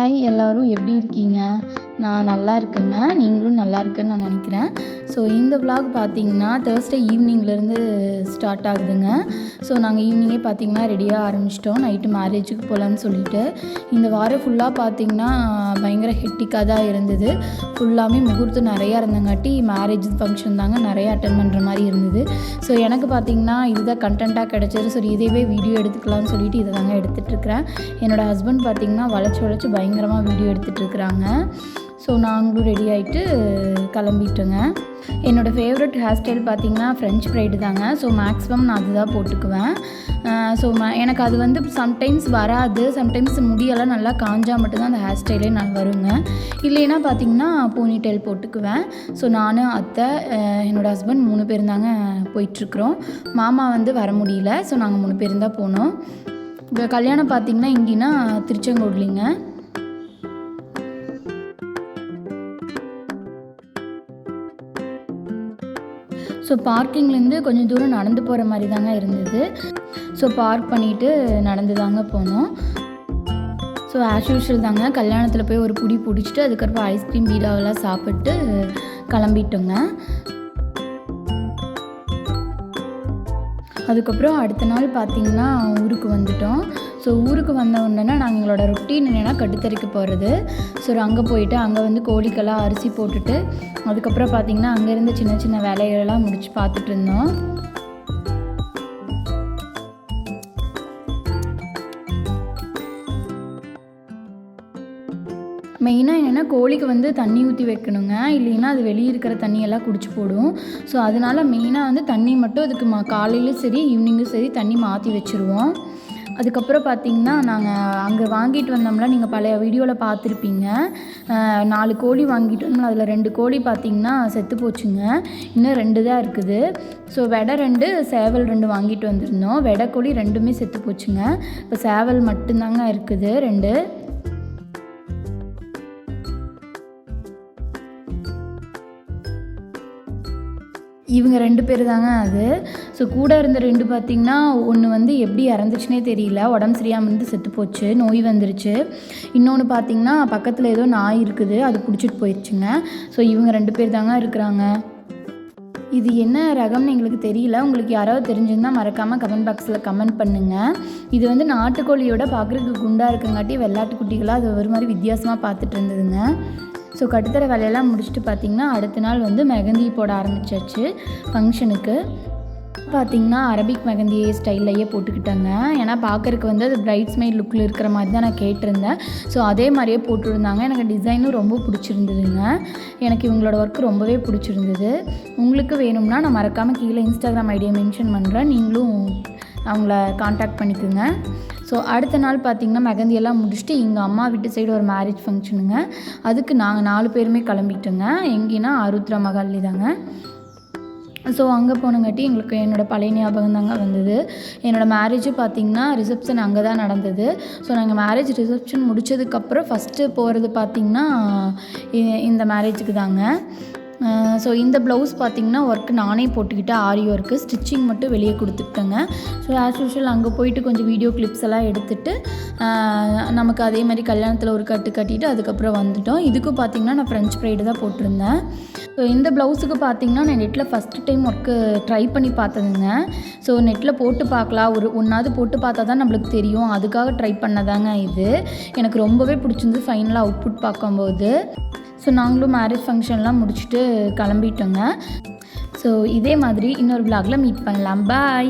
Hi எல்லோரும் எப்படி இருக்கீங்க? நான் நல்லா இருக்கேங்க. நீங்களும் நல்லா இருக்கேன்னு நான் நினைக்கிறேன். ஸோ இந்த விலாக் பார்த்தீங்கன்னா தேர்ஸ்டே ஈவினிங்லேருந்து ஸ்டார்ட் ஆகுதுங்க. ஸோ நாங்கள் ஈவினிங்கே பார்த்தீங்கன்னா ரெடியாக ஆரம்பிச்சிட்டோம் நைட்டு மேரேஜுக்கு போகலான்னு சொல்லிட்டு. இந்த வாரம் ஃபுல்லாக பார்த்தீங்கன்னா பயங்கர ஹெக்டிக்காக தான் இருந்தது. ஃபுல்லாமே முகூர்த்தம் நிறையா இருந்தங்காட்டி மேரேஜ் ஃபங்க்ஷன் தாங்க நிறையா அட்டென்ட் பண்ணுற மாதிரி இருந்தது. ஸோ எனக்கு பார்த்தீங்கன்னா இதுதான் கண்டென்ட்டாக கிடச்சது. சரி இதேவே வீடியோ எடுத்துக்கலாம்னு சொல்லிட்டு இதை தாங்க எடுத்துகிட்ருக்கிறேன். என்னோடய ஹஸ்பண்ட் பார்த்தீங்கன்னா வளைச்சி பயங்கரமாக வீடியோ எடுத்துகிட்ருக்குறாங்க. ஸோ நாங்களும் ரெடி ஆகிட்டு கிளம்பிட்டோங்க. என்னோடய ஃபேவரட் ஹேர் ஸ்டைல் பார்த்திங்கன்னா ஃப்ரெஞ்ச் ப்ரைடு தாங்க. ஸோ மேக்ஸிமம் நான் அதுதான் போட்டுக்குவேன். ஸோ எனக்கு அது வந்து சம்டைம்ஸ் வராது. சம்டைம்ஸ் முடியெல்லாம் நல்லா காஞ்சால் மட்டும்தான் அந்த ஹேர் ஸ்டைலே நான் வருங்க. இல்லைன்னா பார்த்திங்கன்னா போனி டெயில் போட்டுக்குவேன். ஸோ நான் அத்தை என்னோடய ஹஸ்பண்ட் 3 பேர் தாங்க போயிட்டுருக்குறோம். மாமா வந்து வர முடியல. ஸோ நாங்கள் 3 பேர் தான் போனோம். இப்போ கல்யாணம் பார்த்திங்கன்னா இங்கேனா திருச்செங்கோட்லிங்க. ஸோ பார்க்கிங்லேருந்து கொஞ்சம் தூரம் நடந்து போகிற மாதிரி தாங்க இருந்தது. ஸோ பார்க் பண்ணிவிட்டு நடந்து தாங்க போனோம். ஸோ ஆஸ் யூஷுவல் தாங்க கல்யாணத்தில் போய் ஒரு புடி பிடிச்சிட்டு அதுக்கப்புறம் ஐஸ்கிரீம் பீடாவெல்லாம் சாப்பிட்டு கிளம்பிட்டோங்க. அதுக்கப்புறம் அடுத்த நாள் பார்த்திங்கன்னா ஊருக்கு வந்துட்டோம். ஸோ ஊருக்கு வந்த உடனே நாங்கள் எங்களோட ரொட்டீன் என்னென்னா கட்டுத்தறிக்கு போகிறது. ஸோ அங்கே போயிட்டு அங்கே வந்து கோழிக்கெல்லாம் அரிசி போட்டுட்டு அதுக்கப்புறம் பார்த்திங்கன்னா அங்கேருந்து சின்ன சின்ன வேலைகளெல்லாம் முடிச்சு பார்த்துட்டு இருந்தோம். மெயினாக என்னென்னா கோழிக்கு வந்து தண்ணி ஊற்றி வைக்கணுங்க. இல்லைன்னா அது வெளியே இருக்கிற தண்ணியெல்லாம் குடிச்சு போடும். ஸோ அதனால் மெயினாக வந்து தண்ணி மட்டும் அதுக்கு காலையிலும் சரி ஈவினிங்கும் சரி தண்ணி மாற்றி வச்சுருவோம். அதுக்கப்புறம் பார்த்திங்கன்னா நாங்கள் அங்கே வாங்கிட்டு வந்தோம்ல, நீங்கள் பழைய வீடியோவில் பார்த்துருப்பீங்க. 4 கோழி வாங்கிட்டு வந்தோம்ல, அதில் 2 கோழி பார்த்திங்கன்னா செத்து போச்சுங்க. இன்னும் 2 தான் இருக்குது. ஸோ வெடை 2 சேவல் 2 வாங்கிட்டு வந்திருந்தோம். வெடை கோழி 2மே செத்து போச்சுங்க. இப்போ சேவல் மட்டும்தாங்க இருக்குது 2. இவங்க 2 பேர் தாங்க அது. ஸோ கூட இருந்த 2 பார்த்திங்கன்னா ஒன்று வந்து எப்படி இறந்துச்சுனே தெரியல, உடம்பு சரியாமல் இருந்து செத்து போச்சு, நோய் வந்துருச்சு. இன்னொன்று பார்த்திங்கன்னா பக்கத்தில் ஏதோ நாய் இருக்குது, அது பிடிச்சிட்டு போயிடுச்சுங்க. ஸோ இவங்க 2 பேர் தாங்க இருக்கிறாங்க. இது என்ன ரகம்னு எங்களுக்கு தெரியல. உங்களுக்கு யாராவது தெரிஞ்சிருந்தால் மறக்காமல் கமெண்ட் பாக்ஸில் கமெண்ட் பண்ணுங்கள். இது வந்து நாட்டுக்கோழியோட பார்க்குறதுக்கு குண்டாக இருக்குங்காட்டி வெள்ளாட்டு குட்டிகளாக அது ஒரு மாதிரி வித்தியாசமாக பார்த்துட்டு இருந்ததுங்க. ஸோ கட்டுத்தர வேலையெல்லாம் முடிச்சுட்டு பார்த்திங்கன்னா அடுத்த நாள் வந்து மெஹந்தி போட ஆரம்பிச்சாச்சு. ஃபங்க்ஷனுக்கு பார்த்திங்கன்னா அரபிக் மெஹந்தி ஸ்டைல்லையே போட்டுக்கிட்டாங்க. ஏன்னா பார்க்குறக்கு வந்து அது பிரைட்ஸ்மெய்ட் லுக்கில் இருக்கிற மாதிரி தான் நான் கேட்டிருந்தேன். ஸோ அதே மாதிரியே போட்டுருந்தாங்க. எனக்கு டிசைனும் ரொம்ப பிடிச்சிருந்ததுங்க. எனக்கு இவங்களோட ஒர்க் ரொம்பவே பிடிச்சிருந்தது. உங்களுக்கு வேணும்னா நான் மறக்காமல் கீழே இன்ஸ்டாகிராம் ஐடியை மென்ஷன் பண்ணுறேன். நீங்களும் அவங்கள காண்டாக்ட் பண்ணிக்கோங்க. ஸோ அடுத்த நாள் பார்த்திங்கன்னா மெஹந்தியெல்லாம் முடிச்சுட்டு எங்கள் அம்மா வீட்டு சைடு ஒரு மேரேஜ் ஃபங்க்ஷனுங்க. அதுக்கு நாங்கள் 4 பேருமே கிளம்பிட்டோங்க. எங்கேனா ஆருத்ரா மகால்லி தாங்க. ஸோ அங்கே போனங்காட்டி எங்களுக்கு என்னோடய பழைய ஞாபகம் தாங்க வந்தது. என்னோடய மேரேஜு பார்த்திங்கன்னா ரிசப்ஷன் அங்கே தான் நடந்தது. ஸோ நாங்கள் மேரேஜ் ரிசப்ஷன் முடித்ததுக்கப்புறம் ஃபஸ்ட்டு போகிறது பார்த்திங்கன்னா இந்த மேரேஜுக்கு தாங்க. ஸோ இந்த ப்ளவுஸ் பார்த்திங்கன்னா ஒர்க்கு நானே போட்டுக்கிட்டேன். ஆரி ஒர்க்கு ஸ்டிச்சிங் மட்டும் வெளியே கொடுத்துக்கிட்டேங்க. ஸோ ஆஸ் யூஷுவல் அங்கே போயிட்டு கொஞ்சம் வீடியோ கிளிப்ஸ் எல்லாம் எடுத்துகிட்டு நமக்கு அதே மாதிரி கல்யாணத்தில் ஒரு கட்டு கட்டிட்டு அதுக்கப்புறம் வந்துட்டோம். இதுக்கும் பார்த்திங்கன்னா நான் ஃப்ரெஞ்ச் ப்ரைடு தான் போட்டிருந்தேன். ஸோ இந்த ப்ளவுஸுக்கு பார்த்திங்கன்னா நான் நெட்டில் ஃபஸ்ட்டு டைம் ஒர்க்கு ட்ரை பண்ணி பார்த்ததுங்க. ஸோ நெட்டில் போட்டு பார்க்கலாம், ஒன்றாவது போட்டு பார்த்தா தான் நம்மளுக்கு தெரியும், அதுக்காக ட்ரை பண்ணதாங்க இது. எனக்கு ரொம்பவே பிடிச்சிருந்து ஃபைனலாக அவுட்புட் பார்க்கும்போது. ஸோ நாங்களும் மேரேஜ் ஃபங்க்ஷன்லாம் முடிச்சுட்டு கிளம்பிட்டோங்க. ஸோ இதே மாதிரி இன்னொரு விலாகில் மீட் பண்ணலாம். பாய்.